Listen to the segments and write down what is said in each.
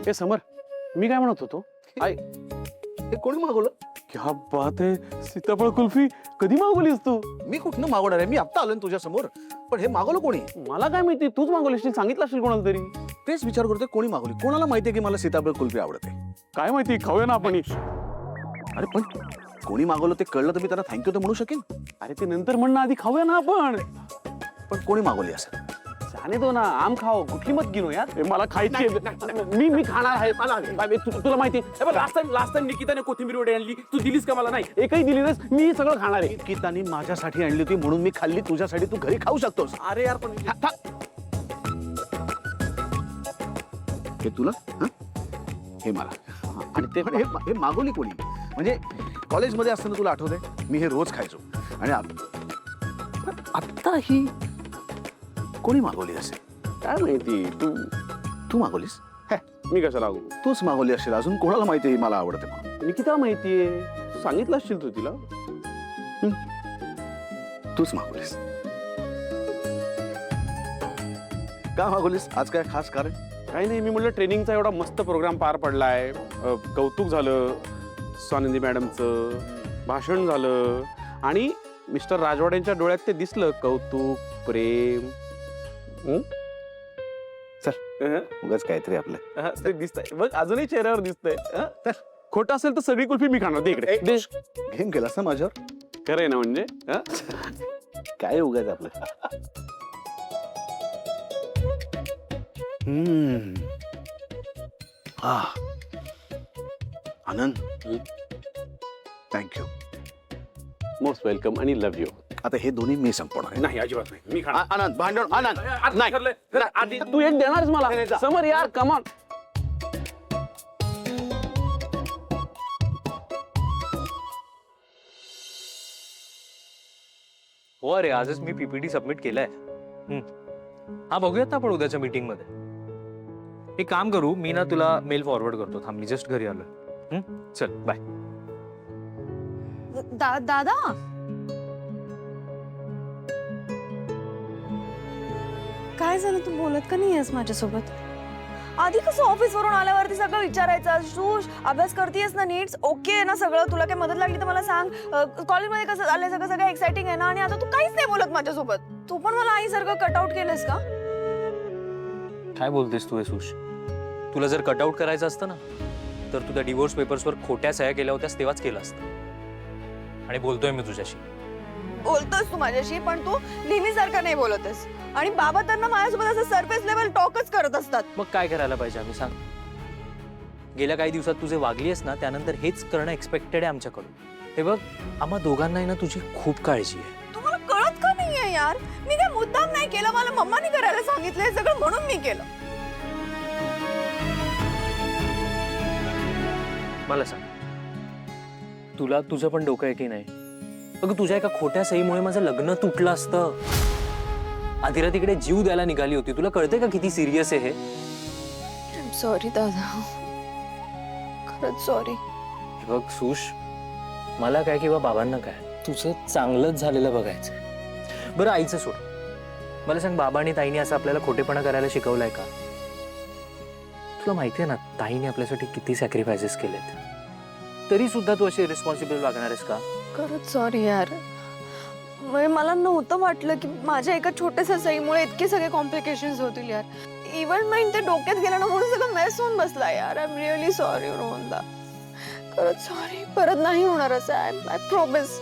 ए समर, मी काय म्हणत होतो, आई हे कोणी मागवलं? क्या बात आहे, सीताफळ कुल्फी कधी मागवलीस तू? मी कुठनं मागवणार आहे? मी आत्ता आलोय ना तुझ्या समोर. पण हे मागवलं कोणी? मला काय माहिती, तूच मागवलीस, सांगितलं असेल कोणाला तरी. तेच विचार करतोय कोणी मागवली. कोणाला माहितीये की मला सीताफळ कुल्फी आवडते? काय माहिती, खाऊया ना आपण. अरे पण कोणी मागवलं ते कळलं तर मी त्यांना थँक्यू तर म्हणू शकेन. अरे ते नंतर म्हणणं, आधी खाऊया ना आपण. पण कोणी मागवली असेल? जाने दो ना, आम खाओ, कुठली मत गिनो यार. ए, मला खायची मी खाणार आहे. तुला माहिती लास्ट टाइम निकिताने कोथिंबीर वडे आणली, तू दिलीस का मला? नाही, एकही दिली नाहीस. मी सगळं खाणार आहे. निकिताने माझ्यासाठी आणली होती म्हणून मी खाल्ली. तुझ्यासाठी तू घरी खाऊ शकतोस. अरे यार पण हे तुला हं? हे मला. आणि ते पण हे मागवली कोणी? म्हणजे कॉलेजमध्ये असताना तुला आठवतंय मी हे रोज खायचो. आणि आत्ता ही कोणी मागवली असेल? काय माहिती, तू मागवलीस? मी कशाला लागू? तूच मागवली असेल. अजून कोणाला माहिती आहे मला आवडते म्हणून? निकिता माहितीये, सांगितलं असशील तू तिला. तूच मागवलीस. का मागवलीस? आज काय खास कारण? काही नाही, मी म्हटलं ट्रेनिंगचा एवढा मस्त प्रोग्राम पार पडलाय, कौतुक झालं, स्वानंदी मॅडमचं भाषण झालं आणि मिस्टर राजवाड्यांच्या डोळ्यात ते दिसलं, कौतुक, प्रेम. चल उगाच काहीतरी आपलं ते दिसतंय बघ, अजूनही चेहऱ्यावर दिसतंय. खोटं असेल तर सगळी कुल्फी मी खाणार. दे इकडे. गेम केलास ना माझ्यावर? खरं आहे ना? म्हणजे काय उगाच आपलं. आनंद, थँक्यू. मोस्ट वेलकम आणि लव्ह यू. आता हे दोन्ही मी संपवणार आहे. नाही, अजिबात नाही, मी खाणार. आनंद भांडण. आनंद नाही, तू एक देणारच मला. समर यार, कमान. हो अरे, आजच मी पीपीटी सबमिट केलाय. हा, बघूयात ना आपण उद्याच्या मीटिंग मध्ये. एक काम करू, मी ना तुला मेल फॉरवर्ड करतो. थांब, मी जस्ट घरी आलोय. चल बाय. दादा, काय झालं? तू बोलत का नाही आहेस माझ्यासोबत? आधी कसं ऑफिस वरून आल्यावरती सगळं विचारायचं, तू अभ्यास करतेस ना नीट? ओके आहे ना सगळं? तुला काही मदत लागली तर मला सांग. कॉलेजमध्ये कसं चाललंय? सगळं एक्साइटिंग आहे ना? आणि आता तू काहीच नाही बोलत माझ्यासोबत. तू पण मला आईसारखं कटआउट केलंस का? काय बोलतेस तू येसूश? तुला जर कटआउट करायचं असतं ना तर तू त्या डिवोर्स पेपर्सवर खोट्या सह्या केल्या होत्यास तेव्हाच केलं असतं. आणि बोलतोय मी तुझ्याशी. बोलतोस तू माझ्याशी, पण तू नेहमीसारखं नाही बोलतस. आणि बाबा तर ना माझ्यासोबत असं सरफेस लेवल टॉकच करत असतात. मग काय करायला पाहिजे आम्ही, सांग? गेल्या काही दिवसात तुझे वागलीस ना, त्यानंतर हेच करणं एक्सपेक्टेड आहे आमच्याकडून. हे बघ, आम्हा दोघांनाही ना तुझी खूप काळजी आहे. तुम्हाला कळत का नाहीये यार? मी काय मुद्दाम नाही केलं, मला मम्मानी करायला सांगितलंय सगळं म्हणून मी केलं. मला सांग, तुला तुझं पण डोकं आहे की नाही? अगं, तुझ्या एका खोट्या सहीमुळे माझं लग्न तुटलं असतं. आधी तिकडे जीव द्यायला निघाली होती. तुला कळतंय का किती सिरियस आहे हे? सॉरी दादा, खरंच सॉरी. बघ सुश, मला काय किंवा बाबांना काय, तुझं चांगलंच झालेलं बघायचं. बरं, आईचं सोड. मला सांग, बाबा आणि ताईने असं आपल्याला खोटेपणा करायला शिकवलंय का? तुला माहितीये ना ताईने आपल्यासाठी किती सॅक्रिफायसेस केलेत, तरी सुद्धा तू अशी रिस्पॉन्सिबल वागणार आहेस का? खरंच सॉरी यार. मला नव्हतं वाटलं की माझ्या एका छोट्याशा सहीमुळे इतके सगळे कॉम्प्लिकेशन्स होतील यार. इव्हन माइंड ते डोक्यात गेलं ना म्हणून सगळं मेस होऊन बसला यार. I am really sorry Rohanda. खरंच सॉरी. परत नाही होणार असं. I promise.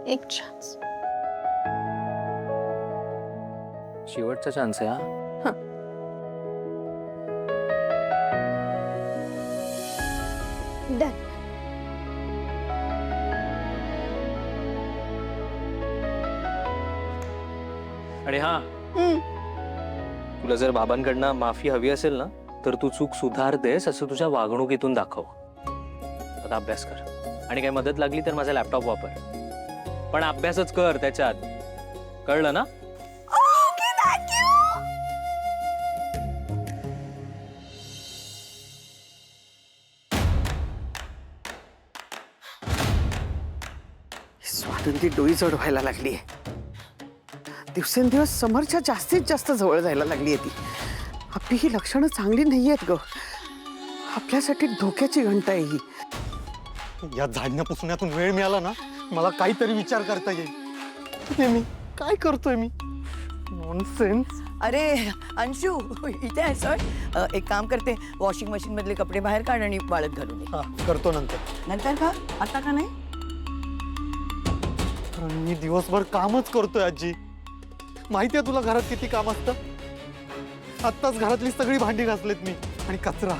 एक चान्स. शेवटचा चान्स आहे हा. डन. आणि हा, तुला जर बाबांकडनं माफी हवी असेल ना तर तू चूक सुधारतेस असं तुझ्या वागणुकीतून दाखव. आता अभ्यास कर आणि काही मदत लागली तर माझा लॅपटॉप वापर, पण अभ्यासच कर त्याच्यात. कळलं ना? Okay, thank you. स्वातंत्र्य डोई चढ व्हायला लागली. दिवसेंदिवस समरच्या जास्तीत जास्त जवळ जायला लागली आहे ती. आपली ही लक्षणं चांगली नाही आहेत ग. आपल्यासाठी धोक्याची घंटा आहे ही. या झाडण्या पुसण्यातून वेळ मिळाला ना मला काहीतरी विचार करता येईल. हे मी काय करतोय मी? नॉनसेन्स. अरे अंशू इथे आहे सर. एक काम करते, वॉशिंग मशीन मधले कपडे बाहेर काढ आणि वाळत घालून ये. हा करतो नंतर. नंतर का? आता का नाही? पण मी दिवसभर कामच करतोय आजी. माहितीये तुला घरात किती काम असतं? आत्ताच घरातली सगळी भांडी घासलेत मी. आणि कचरा,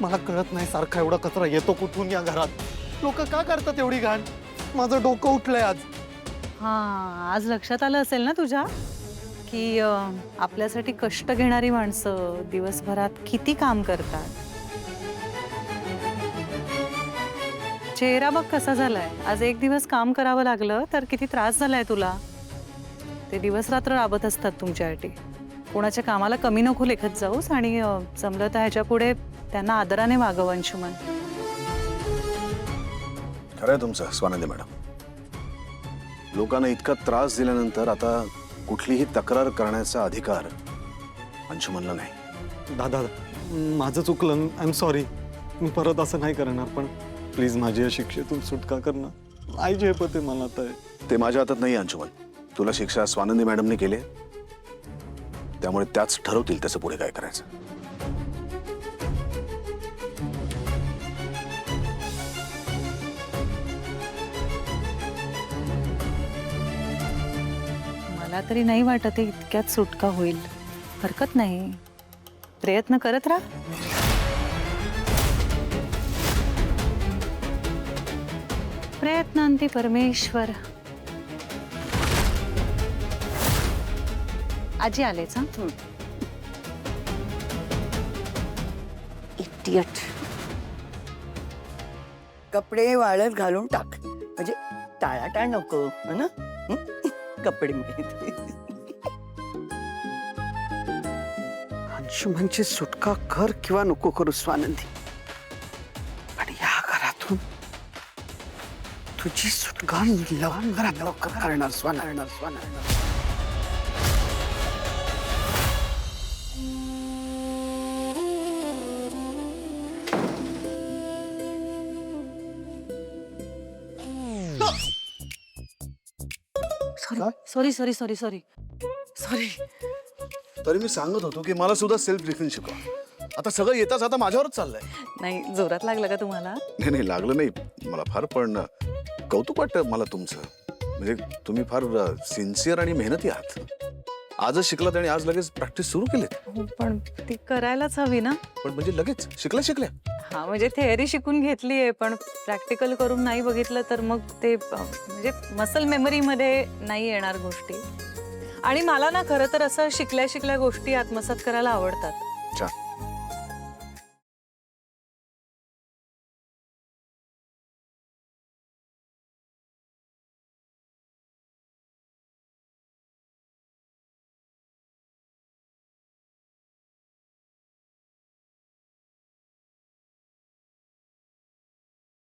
मला कळत नाही सारखा एवढा कचरा येतो कुठून या घरात. लोक का करतात एवढी घाण? माझं डोकं उठलंय आज. हां, आज लक्षात आलं असेल ना तुझ्या की आपल्यासाठी कष्ट घेणारी माणसं दिवसभरात किती काम करतात. चेहरा बघ कसा झालाय. आज एक दिवस काम करावं लागलं तर किती त्रास झालाय तुला. ते दिवस रात्र राबत असतात तुमच्यासाठी. कोणाच्या कामाला कमी नको लेखत जाऊस आणि जमलं तर ह्याच्या पुढे त्यांना आदराने वागव अंशुमन. खरंय तुमचं स्वानंदी मॅडम. लोकांना इतका त्रास दिल्यानंतर आता कुठलीही तक्रार करण्याचा अधिकार अंशुमनला नाही. दादा माझं चुकलं. I am sorry. मी परत असं नाही करणार. पण प्लीज माझी या शिक्षेतून सुटका करणं. नाही झेपते मला तर. ते माझ्या हातात नाही अंशुमन. तुला शिक्षा स्वानंदी मॅडमने केली, त्यामुळे त्याच ठरवतील त्याचं पुढे काय करायचं. मला तरी नाही वाटत आहे इतक्यात सुटका होईल. हरकत नाही, प्रयत्न करत राहा. प्रयत्नांती परमेश्वर. आजी आलेच. हां, इडियट. कपडे वाळत घालून टाक, म्हणजे टाळाटाळ नको है ना. कपडे मिळते. अंशुमनची सुटका कर किंवा नको करू स्वानंदी, पण या घरातून तुझी सुटका लवकर करणार Swanandi. Sorry sorry sorry sorry sorry. तरी मी सांगत होतो की मला सुद्धा सेल्फ डिफेन्स शिकवा. आता सगळं येताच आता माझ्यावरच चाललंय. नाही, जोरात लागलं का तुम्हाला? नाही लागलं नाही मला फार, पण कौतुक वाटतं मला तुमचं. म्हणजे तुम्ही फार सिन्सिअर आणि मेहनती आहात. आजच शिकलात आणि आज लगेच प्रॅक्टिस सुरू केलीत. हो, पण ती करायलाच हवी ना. पण म्हणजे लगेच शिकल्या. हा, म्हणजे थेअरी शिकून घेतली आहे, पण प्रॅक्टिकल करून नाही बघितलं तर मग ते म्हणजे मसल मेमरीमध्ये नाही येणार गोष्टी. आणि मला ना खरं तर असं शिकल्या गोष्टी आत्मसात करायला आवडतात. छान.